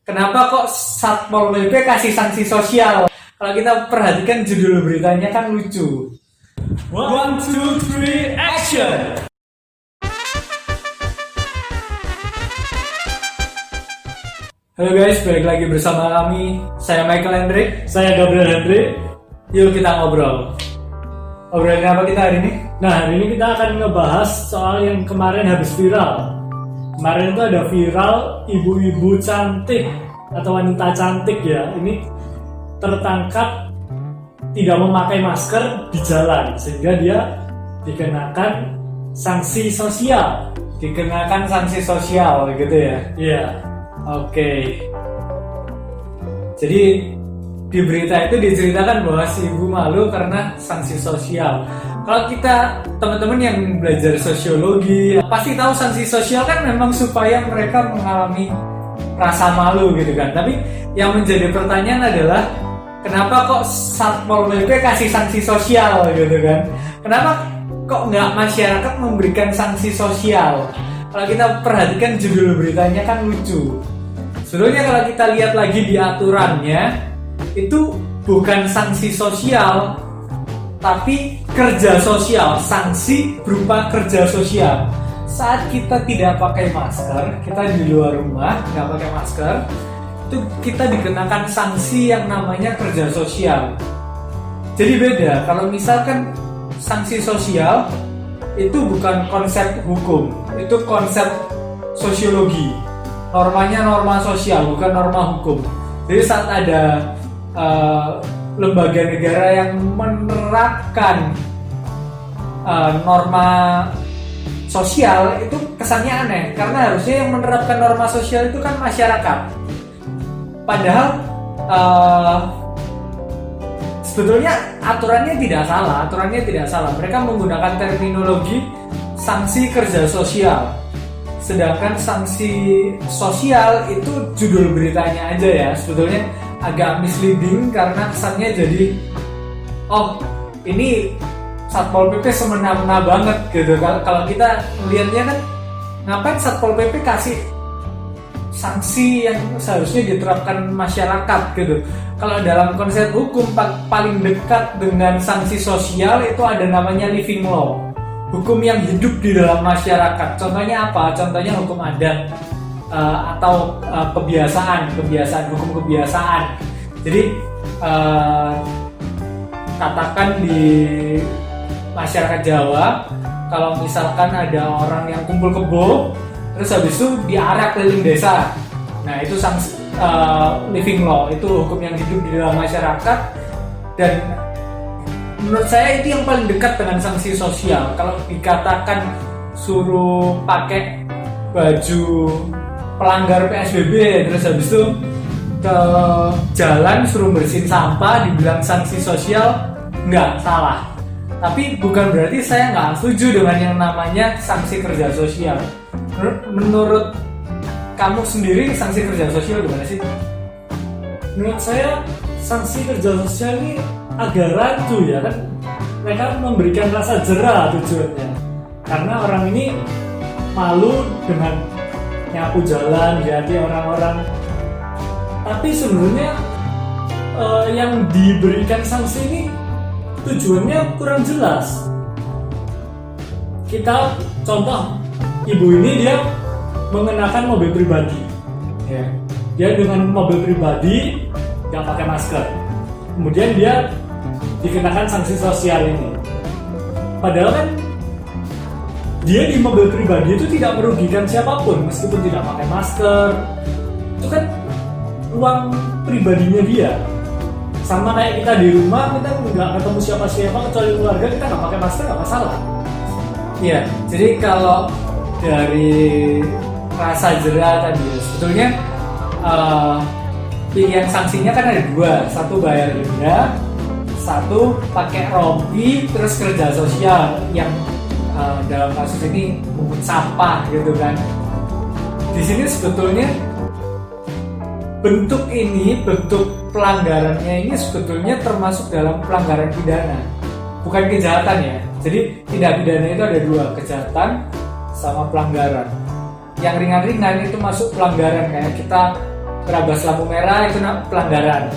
Kenapa kok Satpol PP kasih sanksi sosial? Kalau kita perhatikan judul beritanya kan lucu. 1, 2, 3, action! Halo guys, balik lagi bersama kami. Saya Michael Hendrik. Saya Gabriel Hendrik. Yuk kita ngobrol. Ngobrolin apa kita hari ini? Nah, hari ini kita akan ngebahas soal yang kemarin habis viral. Kemarin itu ada viral ibu-ibu cantik atau wanita cantik ya. Ini tertangkap tidak memakai masker di jalan sehingga dia dikenakan sanksi sosial. Dikenakan sanksi sosial gitu ya? Iya. Oke. Jadi di berita itu diceritakan bahwa si ibu malu karena sanksi sosial. Kalau kita teman-teman yang belajar sosiologi pasti tahu sanksi sosial kan memang supaya mereka mengalami rasa malu gitu kan. Tapi yang menjadi pertanyaan adalah kenapa kok Satpol PP kasih sanksi sosial gitu kan? Kenapa kok nggak masyarakat memberikan sanksi sosial? Kalau kita perhatikan judul beritanya kan lucu. Sebenarnya kalau kita lihat lagi di aturannya itu bukan sanksi sosial tapi kerja sosial, sanksi berupa kerja sosial. Saat kita tidak pakai masker, kita di luar rumah nggak pakai masker, itu kita dikenakan sanksi yang namanya kerja sosial. Jadi beda, kalau misalkan sanksi sosial itu bukan konsep hukum, itu konsep sosiologi. Normanya norma sosial, bukan norma hukum. Jadi saat ada lembaga negara yang menerapkan norma sosial itu kesannya aneh karena harusnya yang menerapkan norma sosial itu kan masyarakat. Padahal sebetulnya aturannya tidak salah. Mereka menggunakan terminologi sanksi kerja sosial. Sedangkan sanksi sosial itu judul beritanya aja ya. Sebetulnya agak misleading karena kesannya jadi ini Satpol PP semena-mena banget gitu. Kalau kita lihatnya kan ngapain Satpol PP kasih sanksi yang seharusnya diterapkan masyarakat gitu. Kalau dalam konsep hukum paling dekat dengan sanksi sosial itu ada namanya living law, hukum yang hidup di dalam masyarakat. Contohnya apa? Contohnya hukum adat atau kebiasaan, hukum kebiasaan. Jadi katakan di masyarakat Jawa, kalau misalkan ada orang yang kumpul kebo, terus habis itu diarak keliling desa. Nah itu sanksi living law, itu hukum yang hidup di dalam masyarakat. Dan menurut saya itu yang paling dekat dengan sanksi sosial. Kalau dikatakan suruh pakai baju pelanggar PSBB, terus habis itu ke jalan suruh bersihin sampah, dibilang sanksi sosial, nggak salah. Tapi bukan berarti saya nggak setuju dengan yang namanya sanksi kerja sosial. Menurut kamu sendiri sanksi kerja sosial gimana sih? Menurut saya sanksi kerja sosial ini agak rancu ya kan. Mereka memberikan rasa jera tujuannya. Karena orang ini malu dengan nyapu jalan, dihati orang-orang. Tapi sebenarnya yang diberikan sanksi ini tujuannya kurang jelas. Kita contoh, ibu ini dia mengenakan mobil pribadi. Ya. Dia dengan mobil pribadi nggak pakai masker. Kemudian dia dikenakan sanksi sosial ini. Padahal kan dia di mobil pribadi itu tidak merugikan siapapun meskipun tidak pakai masker. Itu kan uang pribadinya dia. Sama kayak kita di rumah, kita nggak ketemu siapa-siapa kecuali keluarga, kita nggak pakai masker nggak masalah. Iya, jadi kalau dari rasa jera tadi sebetulnya pilihan sanksinya kan ada dua, satu bayar denda, satu pakai rompi terus kerja sosial yang dalam kasus ini pungut sampah gitu kan. Di sini sebetulnya bentuk pelanggarannya ini sebetulnya termasuk dalam pelanggaran pidana, bukan kejahatan ya. Jadi tindak pidana itu ada dua, kejahatan sama pelanggaran. Yang ringan-ringan itu masuk pelanggaran, kayak kita Terabas lampu merah itu pelanggaran.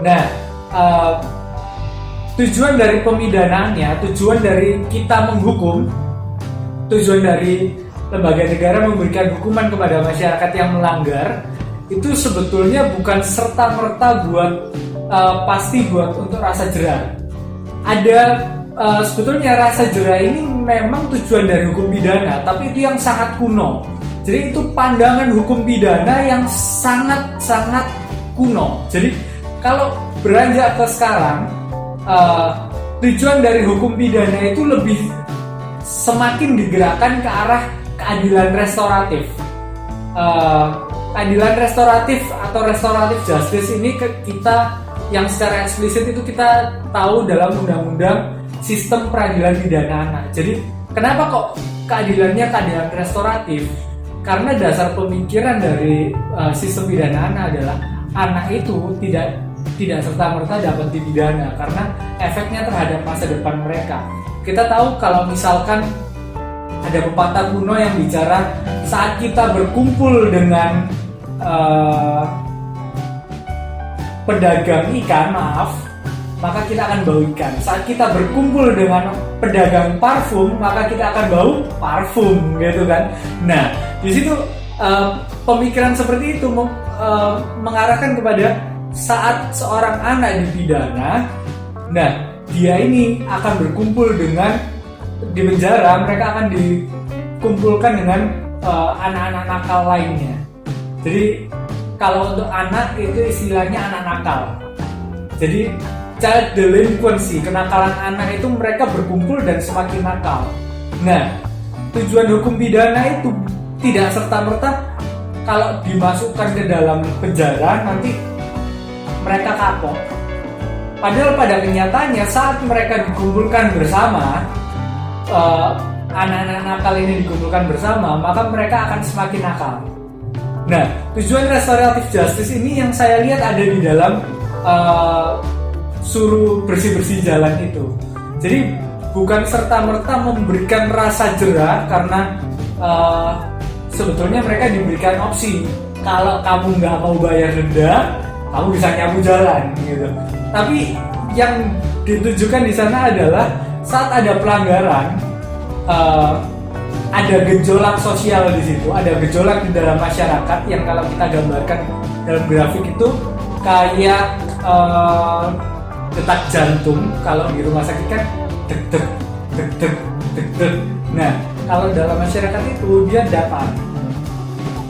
Nah, tujuan dari pemidanaannya, tujuan dari kita menghukum, tujuan dari lembaga negara memberikan hukuman kepada masyarakat yang melanggar itu sebetulnya bukan serta-merta buat pasti buat untuk rasa jera. Ada sebetulnya rasa jera ini memang tujuan dari hukum pidana, tapi itu yang sangat kuno. Jadi itu pandangan hukum pidana yang sangat-sangat kuno. Jadi kalau beranjak ke sekarang, tujuan dari hukum pidana itu lebih semakin digerakkan ke arah keadilan restoratif. Keadilan restoratif atau restoratif justice ini kita yang secara eksplisit itu kita tahu dalam undang-undang sistem peradilan pidana anak. Jadi kenapa kok keadilannya keadilan restoratif? Karena dasar pemikiran dari sistem pidana anak adalah anak itu tidak serta-merta dapat dipidana karena efeknya terhadap masa depan mereka. Kita tahu kalau misalkan ada pepatah kuno yang bicara saat kita berkumpul dengan pedagang ikan, maka kita akan bau ikan. Saat kita berkumpul dengan pedagang parfum, maka kita akan bau parfum, gitu kan. Nah, di situ pemikiran seperti itu mengarahkan kepada saat seorang anak dipidana, nah dia ini akan berkumpul dengan di penjara, mereka akan dikumpulkan dengan anak-anak nakal lainnya. Jadi kalau untuk anak itu istilahnya anak nakal. Jadi child delinquency, kenakalan anak itu mereka berkumpul dan semakin nakal. Nah, tujuan hukum pidana itu tidak serta-merta kalau dimasukkan ke dalam penjara nanti mereka kapok. Padahal pada kenyataannya saat mereka dikumpulkan bersama, anak-anak nakal ini dikumpulkan bersama, maka mereka akan semakin nakal. Nah, tujuan restoratif justice ini yang saya lihat ada di dalam suruh bersih-bersih jalan itu. Jadi bukan serta-merta memberikan rasa jera karena sebetulnya mereka diberikan opsi. Kalau kamu nggak mau bayar denda, kamu bisa nyapu jalan gitu. Tapi yang ditujukan di sana adalah saat ada pelanggaran, ada gejolak sosial di situ, ada gejolak di dalam masyarakat yang kalau kita gambarkan dalam grafik itu kayak detak jantung. Kalau di rumah sakit kan deg deg deg deg deg deg. Nah, kalau dalam masyarakat itu dia datar.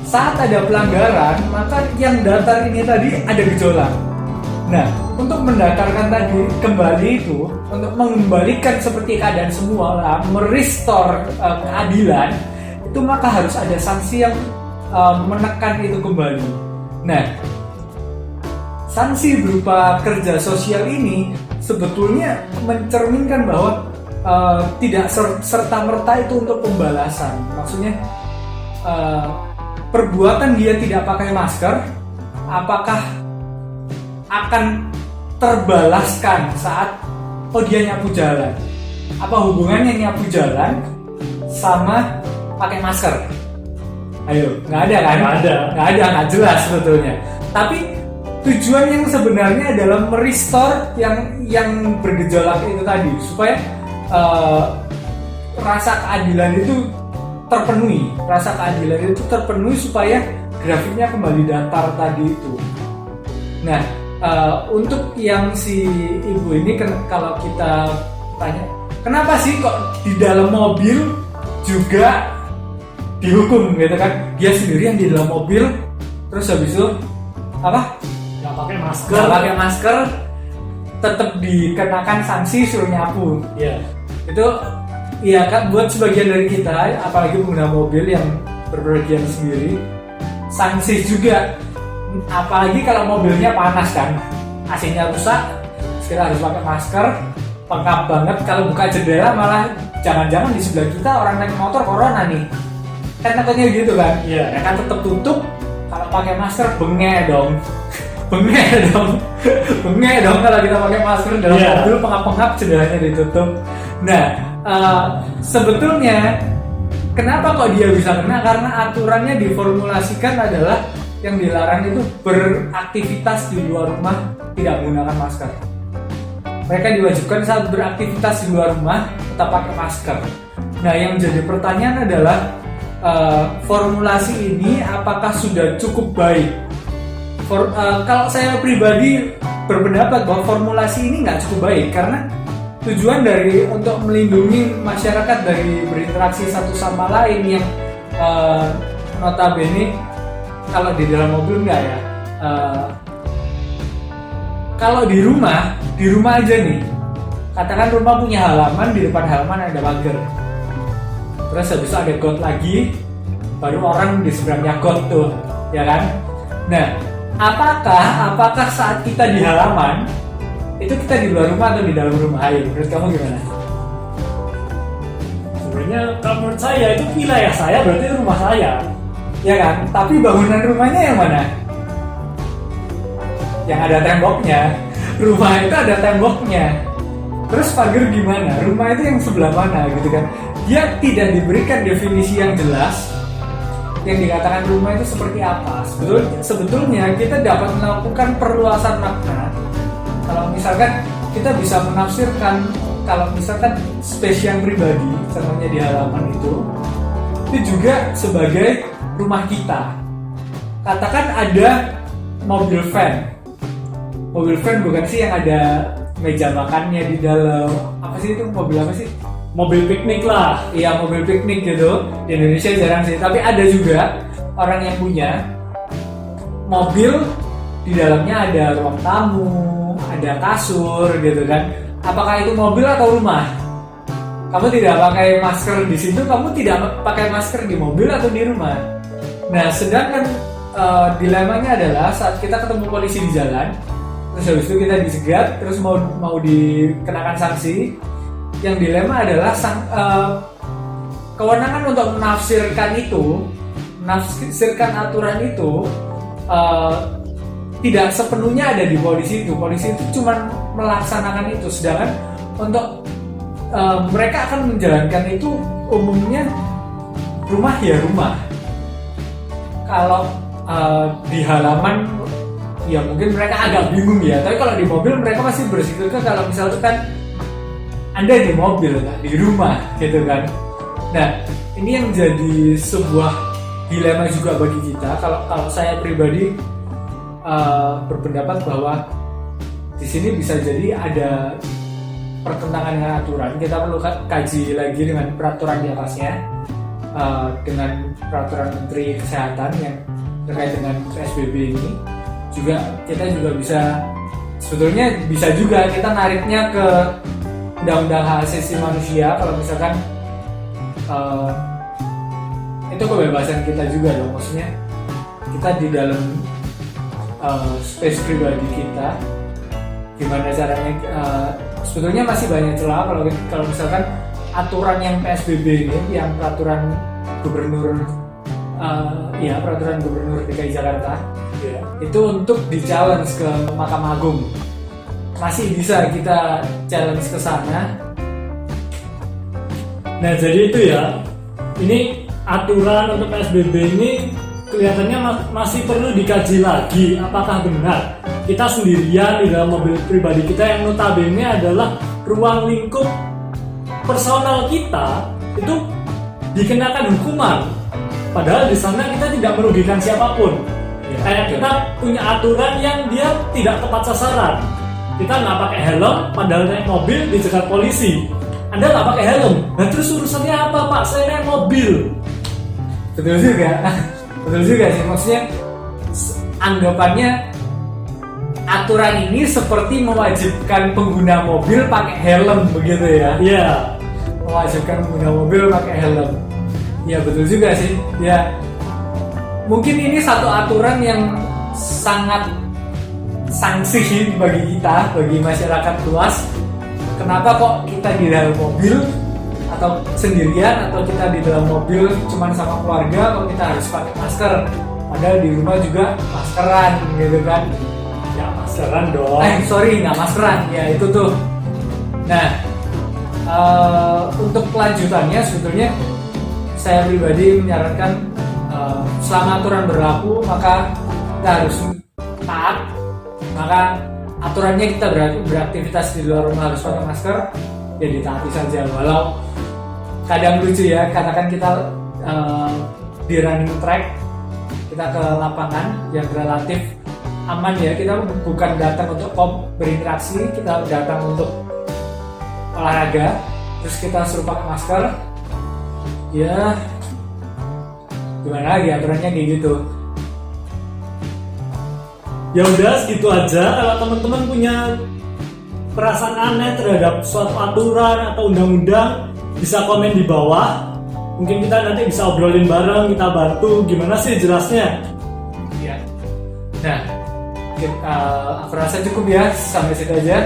Saat ada pelanggaran, maka yang datar ini tadi ada gejolak. Nah, untuk mendatarkan tadi kembali itu, untuk mengembalikan seperti keadaan semula, merestore keadilan, itu maka harus ada sanksi yang menekan itu kembali. Nah, sanksi berupa kerja sosial ini sebetulnya mencerminkan bahwa tidak serta-merta itu untuk pembalasan. Maksudnya perbuatan dia tidak pakai masker, apakah akan terbalaskan saat dia nyapu jalan? Apa hubungannya nyapu jalan sama pakai masker? Ayo, nggak ada kan? Nggak jelas sebetulnya. Tapi tujuan yang sebenarnya adalah merestore yang bergejolak itu tadi, supaya rasa keadilan itu terpenuhi. Rasa keadilan itu terpenuhi supaya grafiknya kembali datar tadi itu. Nah, untuk yang si ibu ini kalau kita tanya, kenapa sih kok di dalam mobil juga dihukum gitu kan? Dia sendirian di dalam mobil, terus habis itu apa? Nggak pakai masker, tetap dikenakan sanksi suruh nyapu. Iya. Itu iya kan, buat sebagian dari kita, apalagi pengguna mobil yang berpergian sendiri, sanksi juga. Apalagi kalau mobilnya panas kan, AC-nya rusak, kita harus pakai masker, pengap banget. Kalau buka jendela malah jangan-jangan di sebelah kita orang naik motor corona nih, kan takutnya gitu kan. Iya. Ya kan tetap tutup. Kalau pakai masker bengek dong kalau kita pakai masker dalam mobil, pengap-pengap, jendelanya ditutup. Nah, sebetulnya kenapa kok dia bisa kena? Karena aturannya diformulasikan adalah yang dilarang itu beraktivitas di luar rumah tidak menggunakan masker. Mereka diwajibkan saat beraktivitas di luar rumah tetap pakai masker. Nah, yang jadi pertanyaan adalah formulasi ini apakah sudah cukup baik? Kalau saya pribadi berpendapat bahwa formulasi ini nggak cukup baik karena tujuan dari untuk melindungi masyarakat dari berinteraksi satu sama lain yang notabene kalau di dalam mobil enggak ya. Kalau di rumah aja nih. Katakan rumah punya halaman, di depan halaman ada pagar. Terus habis itu ada got lagi, baru orang di seberangnya got tuh, ya kan? Nah, apakah saat kita di halaman itu kita di luar rumah atau di dalam rumah? Ayo, menurut kamu gimana? Sebenarnya kalau menurut saya itu wilayah saya, berarti rumah saya. Ya kan? Tapi bangunan rumahnya yang mana? Yang ada temboknya. Rumah itu ada temboknya. Terus pagar gimana? Rumah itu yang sebelah mana gitu kan? Dia tidak diberikan definisi yang jelas. Yang dikatakan rumah itu seperti apa? Sebetulnya kita dapat melakukan perluasan makna. Kalau misalkan kita bisa menafsirkan, kalau misalkan space yang pribadi, contohnya di halaman itu juga sebagai rumah kita. Katakan ada mobil van bukan sih yang ada meja makannya di dalam, apa sih itu, mobil apa sih? Mobil piknik lah. Iya, mobil piknik gitu. Di Indonesia jarang sih, tapi ada juga orang yang punya mobil di dalamnya ada ruang tamu, ada kasur gitu kan. Apakah itu mobil atau rumah? Kamu tidak pakai masker di situ, kamu tidak pakai masker di mobil atau di rumah. Nah, sedangkan dilemanya adalah saat kita ketemu polisi di jalan, terus habis itu kita dicegat, terus mau dikenakan sanksi. Yang dilema adalah kewenangan untuk menafsirkan aturan itu tidak sepenuhnya ada di polisi itu. Polisi itu cuma melaksanakan itu, sedangkan untuk mereka akan menjalankan itu umumnya rumah ya rumah. Kalau di halaman ya mungkin mereka agak bingung ya, tapi kalau di mobil mereka masih bersikukuh kalau misalkan Anda di mobil, di rumah gitu kan. Nah, ini yang jadi sebuah dilema juga bagi kita. Kalau saya pribadi berpendapat bahwa di sini bisa jadi ada pertentangan dengan aturan. Kita perlu kaji lagi dengan peraturan di atasnya, dengan peraturan Menteri Kesehatan yang terkait dengan PSBB ini. Kita juga bisa, sebetulnya bisa juga kita nariknya ke Undang-Undang Hak Asasi Manusia. Kalau misalkan itu kebebasan kita juga dong, maksudnya kita di dalam space pribadi kita, gimana caranya sebetulnya masih banyak celah kalau misalkan aturan yang PSBB ini, yang peraturan gubernur peraturan gubernur DKI Jakarta ya, itu untuk di-challenge ke Mahkamah Agung. Masih bisa kita challenge ke sana. Nah, jadi itu ya. Ini aturan untuk PSBB ini kelihatannya masih perlu dikaji lagi apakah benar kita sendirian di dalam mobil pribadi kita yang notabene adalah ruang lingkup personal kita itu dikenakan hukuman, padahal di sana kita tidak merugikan siapapun. Kayak kita punya aturan yang dia tidak tepat sasaran. Kita nggak pakai helm, padahal naik mobil dicegat polisi. Anda nggak pakai helm, nah terus urusannya apa Pak? Saya naik mobil. Betul juga sih, maksudnya anggapannya aturan ini seperti mewajibkan pengguna mobil pakai helm begitu ya? Iya. Mewajibkan pengguna mobil pakai helm. Ya betul juga sih. Ya mungkin ini satu aturan yang sangat sanksi bagi kita, bagi masyarakat luas. Kenapa kok kita di dalam mobil atau sendirian, atau kita di dalam mobil cuma sama keluarga kok kita harus pakai masker, padahal di rumah juga maskeran gitu kan? Ya maskeran dong. Nggak maskeran ya itu tuh. Nah, untuk kelanjutannya sebetulnya saya pribadi menyarankan selama aturan berlaku maka kita harus taat, maka aturannya kita beraktivitas di luar rumah harus pakai masker, ya ditaati saja. Walau kadang lucu ya, katakan kita di running track, kita ke lapangan yang relatif aman ya, kita bukan datang untuk berinteraksi, kita datang untuk olahraga, terus kita suruh pakai masker, ya gimana lagi aturannya kayak gitu. Ya udah segitu aja. Kalau teman-teman punya perasaan aneh terhadap suatu aturan atau undang-undang, bisa komen di bawah. Mungkin kita nanti bisa obrolin bareng, kita bantu gimana sih jelasnya. Ya. Nah, aku rasa cukup ya, sampai situ aja.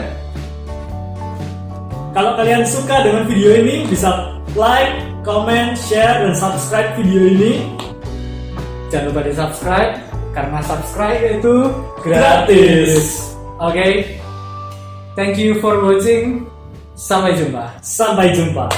Kalau kalian suka dengan video ini, bisa like, comment, share, dan subscribe video ini. Jangan lupa di subscribe, karena subscribe itu Gratis. Oke. Thank you for watching. Sampai jumpa. Sampai jumpa.